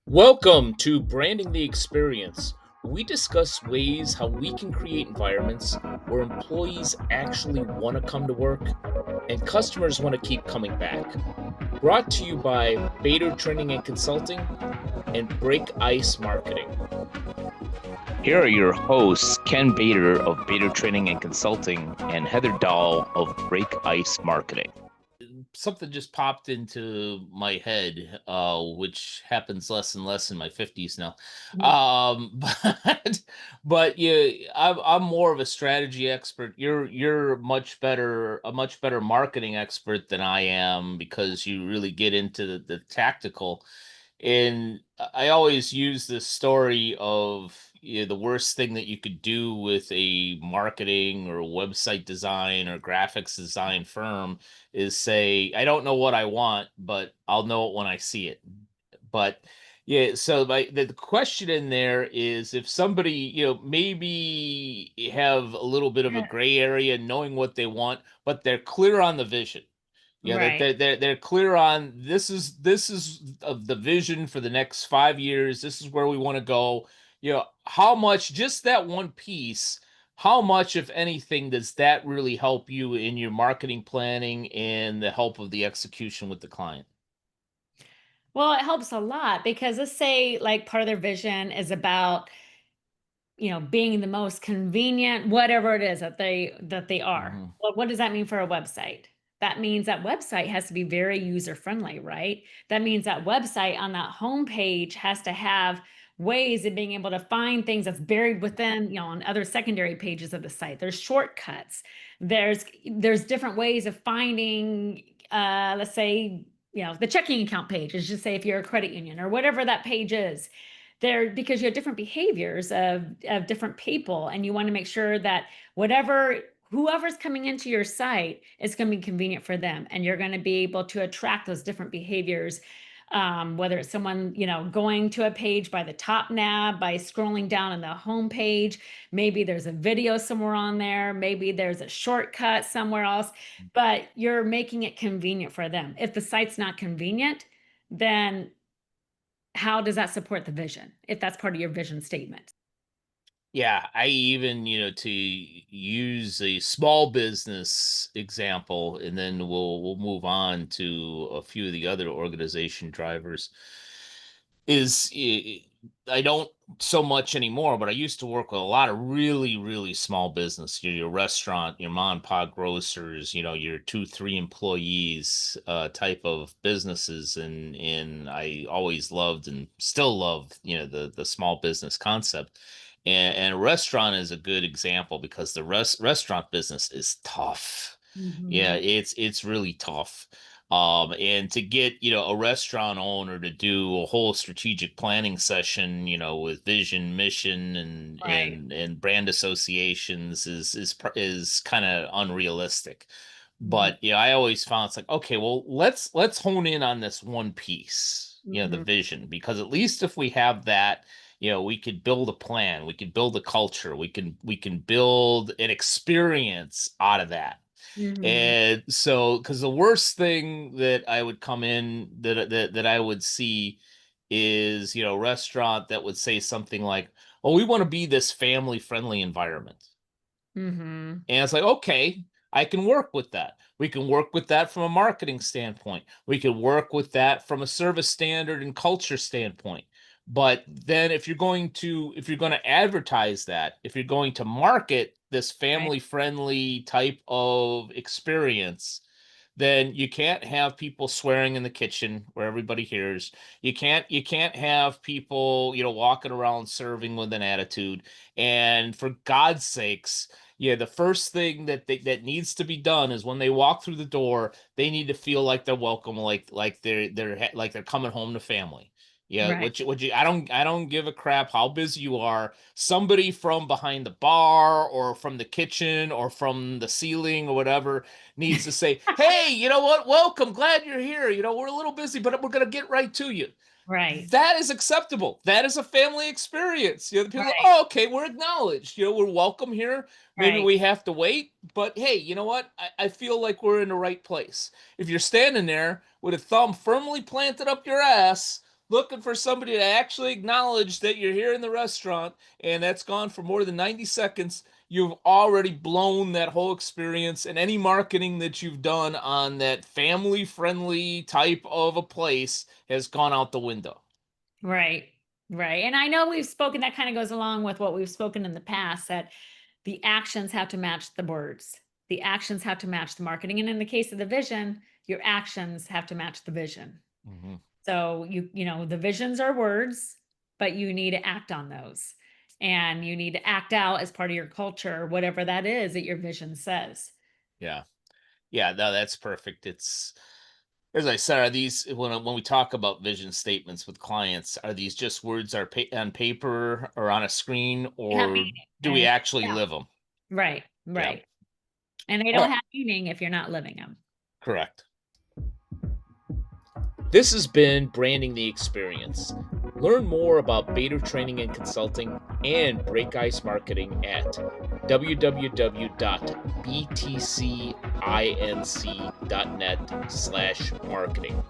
Welcome to Branding the Experience. We discuss ways how we can create environments where employees actually want to come to work and customers want to keep coming back. Brought to you by Bator Training and Consulting and Break Ice Marketing. Here are your hosts, Ken Bator of Bator Training and Consulting and Heather Dowell of Break Ice Marketing. Something just popped into my head, which happens less and less in my 50s now. Mhm. But yeah, I'm more of a strategy expert. You're a much better marketing expert than I am because you really get into the tactical. And I always use this story of the worst thing that you could do with a marketing or website design or graphics design firm is say, I don't know what I want, but I'll know it when I see it. But yeah, so the question in there is if somebody, maybe have a little bit of a gray area knowing what they want, but they're clear on the vision. Yeah, that Right. they're clear on this is of the vision for the next 5 years. This is where we want to go. How much just that one piece, how much, if anything, does that really help you in your marketing planning and the help of the execution with the client? Well, it helps a lot because let's say like part of their vision is about, being the most convenient, whatever it is that they are. Hmm. Well, what does that mean for a website? That means that website has to be very user friendly, right? That means that website on that homepage has to have ways of being able to find things that's buried within, on other secondary pages of the site. There's shortcuts. There's different ways of finding let's say, the checking account page. Let's just say if you're a credit union or whatever that page is there, because you have different behaviors of different people, and you want to make sure that whoever's coming into your site is going to be convenient for them, and you're going to be able to attract those different behaviors, whether it's someone going to a page by the top nav, by scrolling down on the home page. Maybe there's a video somewhere on there, maybe there's a shortcut somewhere else, but you're making it convenient for them. If the site's not convenient, then how does that support the vision, if that's part of your vision statement? Yeah, I even, to use a small business example, and then we'll move on to a few of the other organization drivers. Is I don't so much anymore, but I used to work with a lot of really, really small business. Your restaurant, your mom and pop grocers, your two, three employees type of businesses, and I always loved and still love, the small business concept. And a restaurant is a good example because the restaurant business is tough. Yeah, Mhm. it's really tough. And to get, a restaurant owner to do a whole strategic planning session, with vision, mission, and Right. brand associations is kind of unrealistic. Mhm. But I always found it's like, okay, well, let's hone in on this one piece, the Mhm. vision, because at least if we have that, we could build a plan, we could build a culture, we can build an experience out of that. Mhm. And so, because the worst thing that I would come in that I would see is, a restaurant that would say something like, "Oh, we want to be this family friendly environment." Mhm. And it's like, okay, I can work with that. We can work with that from a marketing standpoint. We can work with that from a service standard and culture standpoint. But then if you're going to advertise that, if you're going to market this Right. family friendly type of experience, then you can't have people swearing in the kitchen where everybody hears. You can't have people, walking around serving with an attitude. And for God's sakes, yeah, the first thing that needs to be done is when they walk through the door, they need to feel like they're welcome, like they're coming home to family. Yeah, Right. which I don't give a crap how busy you are. Somebody from behind the bar or from the kitchen or from the ceiling or whatever needs to say, "Hey, you know what? Welcome, glad you're here. We're a little busy, but we're gonna get right to you." Right. That is acceptable. That is a family experience. The people, Right. oh, okay, we're acknowledged. We're welcome here. Maybe Right. we have to wait, but hey, you know what? I feel like we're in the right place. If you're standing there with a thumb firmly planted up your ass, looking for somebody to actually acknowledge that you're here in the restaurant, and that's gone for more than 90 seconds, you've already blown that whole experience, and any marketing that you've done on that family friendly type of a place has gone out the window. Right. Right. And I know we've spoken, that kind of goes along with what we've spoken in the past, that the actions have to match the words. The actions have to match the marketing. And in the case of the vision, your actions have to match the vision. Mhm. So the visions are words, but you need to act on those. And you need to act out as part of your culture, whatever that is that your vision says. Yeah. Yeah, no, that's perfect. It's as I said, are these when we talk about vision statements with clients, are these just words on paper or on a screen, They have or meaning. do we And actually yeah, live them? right, Yeah. right. And they All don't right. have meaning if you're not living them. Correct. This has been Branding the Experience. Learn more about Bator Training and Consulting and Break Ice Marketing at www.btcinc.net/marketing.